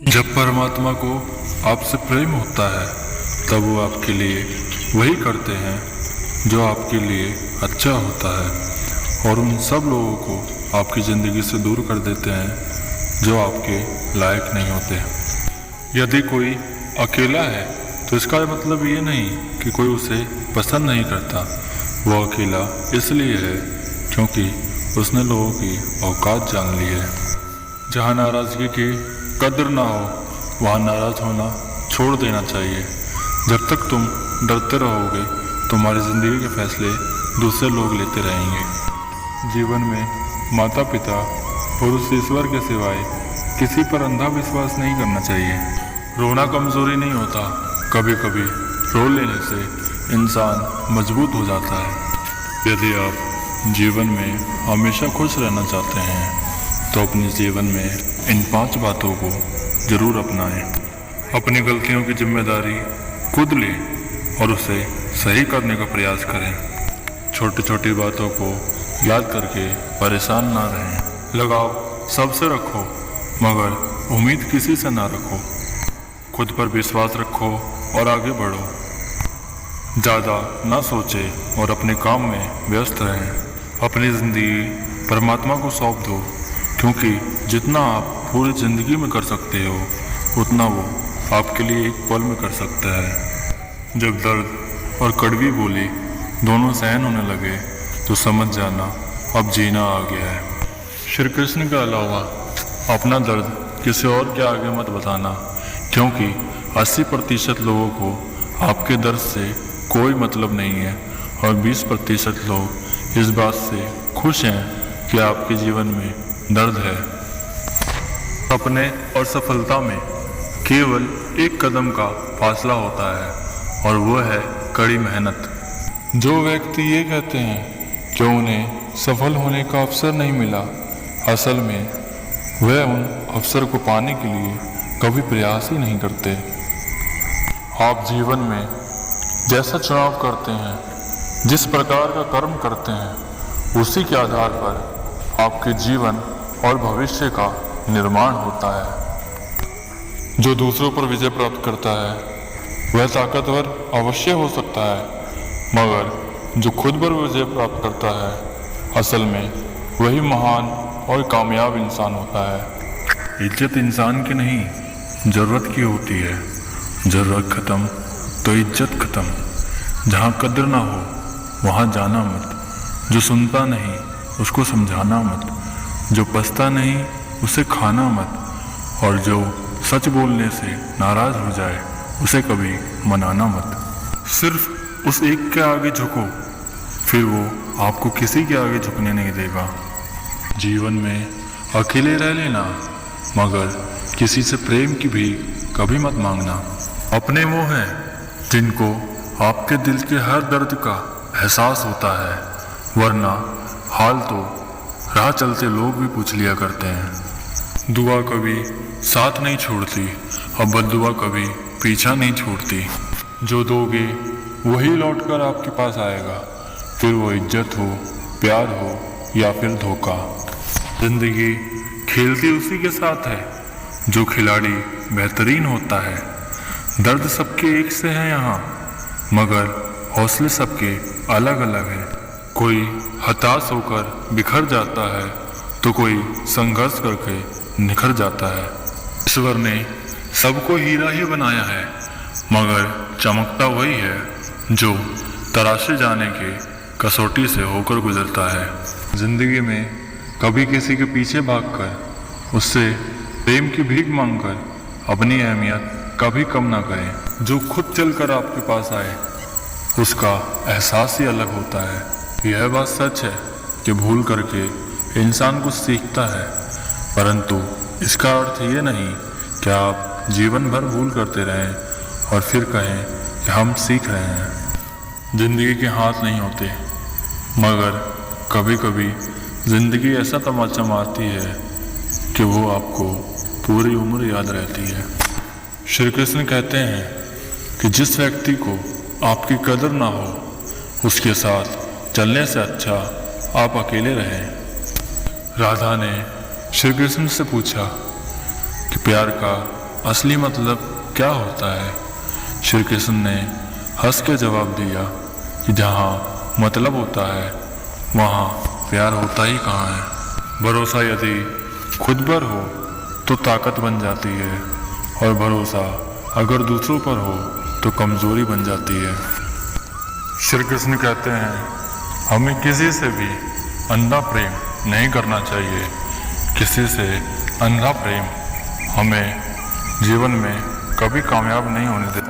जब परमात्मा को आपसे प्रेम होता है तब वो आपके लिए वही करते हैं जो आपके लिए अच्छा होता है और उन सब लोगों को आपकी ज़िंदगी से दूर कर देते हैं जो आपके लायक नहीं होते। यदि कोई अकेला है तो इसका मतलब ये नहीं कि कोई उसे पसंद नहीं करता। वो अकेला इसलिए है क्योंकि उसने लोगों की औकात जान ली है। जहाँ नाराज़गी की कदर ना हो वहाँ नाराज़ होना छोड़ देना चाहिए। जब तक तुम डरते रहोगे तुम्हारी ज़िंदगी के फैसले दूसरे लोग लेते रहेंगे। जीवन में माता पिता और उस ईश्वर के सिवाय किसी पर अंधा विश्वास नहीं करना चाहिए। रोना कमज़ोरी नहीं होता, कभी कभी रो लेने से इंसान मजबूत हो जाता है। यदि आप जीवन में हमेशा खुश रहना चाहते हैं तो अपने जीवन में इन 5 बातों को ज़रूर अपनाएं। अपनी गलतियों की जिम्मेदारी खुद लें और उसे सही करने का प्रयास करें। छोटी छोटी बातों को याद करके परेशान ना रहें। लगाव सबसे रखो मगर उम्मीद किसी से ना रखो। खुद पर विश्वास रखो और आगे बढ़ो। ज़्यादा ना सोचें और अपने काम में व्यस्त रहें। अपनी ज़िंदगी परमात्मा को सौंप दो क्योंकि जितना आप पूरी ज़िंदगी में कर सकते हो उतना वो आपके लिए एक पल में कर सकता है। जब दर्द और कड़वी बोली दोनों सहन होने लगे तो समझ जाना अब जीना आ गया है। श्री कृष्ण के अलावा अपना दर्द किसी और के आगे मत बताना क्योंकि 80% लोगों को आपके दर्द से कोई मतलब नहीं है और 20% लोग इस बात से खुश हैं कि आपके जीवन में दर्द है। सपने और सफलता में केवल एक कदम का फासला होता है और वो है कड़ी मेहनत। जो व्यक्ति ये कहते हैं कि उन्हें सफल होने का अवसर नहीं मिला, असल में वह उन अवसर को पाने के लिए कभी प्रयास ही नहीं करते। आप जीवन में जैसा चुनाव करते हैं, जिस प्रकार का कर्म करते हैं, उसी के आधार पर आपके जीवन और भविष्य का निर्माण होता है। जो दूसरों पर विजय प्राप्त करता है वह ताकतवर अवश्य हो सकता है मगर जो खुद पर विजय प्राप्त करता है असल में वही महान और कामयाब इंसान होता है। इज्जत इंसान की नहीं ज़रूरत की होती है। ज़रूरत ख़त्म तो इज्जत ख़त्म। जहाँ कद्र ना हो वहाँ जाना मत। जो सुनता नहीं उसको समझाना मत। जो पछता नहीं उसे खाना मत और जो सच बोलने से नाराज़ हो जाए उसे कभी मनाना मत। सिर्फ उस एक के आगे झुको, फिर वो आपको किसी के आगे झुकने नहीं देगा। जीवन में अकेले रह लेना मगर किसी से प्रेम की भी कभी मत मांगना। अपने वो हैं जिनको आपके दिल के हर दर्द का एहसास होता है, वरना हाल तो राह चलते लोग भी पूछ लिया करते हैं। दुआ कभी साथ नहीं छोड़ती और बद्दुआ कभी पीछा नहीं छोड़ती। जो दोगे वही लौटकर आपके पास आएगा, फिर वो इज्जत हो, प्यार हो या फिर धोखा। जिंदगी खेलती उसी के साथ है जो खिलाड़ी बेहतरीन होता है। दर्द सबके एक से है यहाँ मगर हौसले सबके अलग अलग हैं। कोई हताश होकर बिखर जाता है तो कोई संघर्ष करके निखर जाता है। ईश्वर ने सबको हीरा ही बनाया है मगर चमकता वही है जो तराशे जाने के कसौटी से होकर गुजरता है। जिंदगी में कभी किसी के पीछे भागकर उससे प्रेम की भीख मांगकर अपनी अहमियत कभी कम ना करें। जो खुद चलकर आपके पास आए उसका एहसास ही अलग होता है। यह बात सच है कि भूल करके इंसान कुछ सीखता है परंतु इसका अर्थ ये नहीं कि आप जीवन भर भूल करते रहें और फिर कहें कि हम सीख रहे हैं। ज़िंदगी के हाथ नहीं होते मगर कभी कभी ज़िंदगी ऐसा तमाचा मारती है कि वो आपको पूरी उम्र याद रहती है। श्री कृष्ण कहते हैं कि जिस व्यक्ति को आपकी कदर ना हो उसके साथ चलने से अच्छा आप अकेले रहें। राधा ने श्री कृष्ण से पूछा कि प्यार का असली मतलब क्या होता है? श्री कृष्ण ने हंस के जवाब दिया कि जहाँ मतलब होता है वहाँ प्यार होता ही कहाँ है। भरोसा यदि खुद पर हो तो ताकत बन जाती है, और भरोसा अगर दूसरों पर हो तो कमजोरी बन जाती है। श्री कृष्ण कहते हैं हमें किसी से भी अंधा प्रेम नहीं करना चाहिए। किसी से अंधा प्रेम हमें जीवन में कभी कामयाब नहीं होने देता।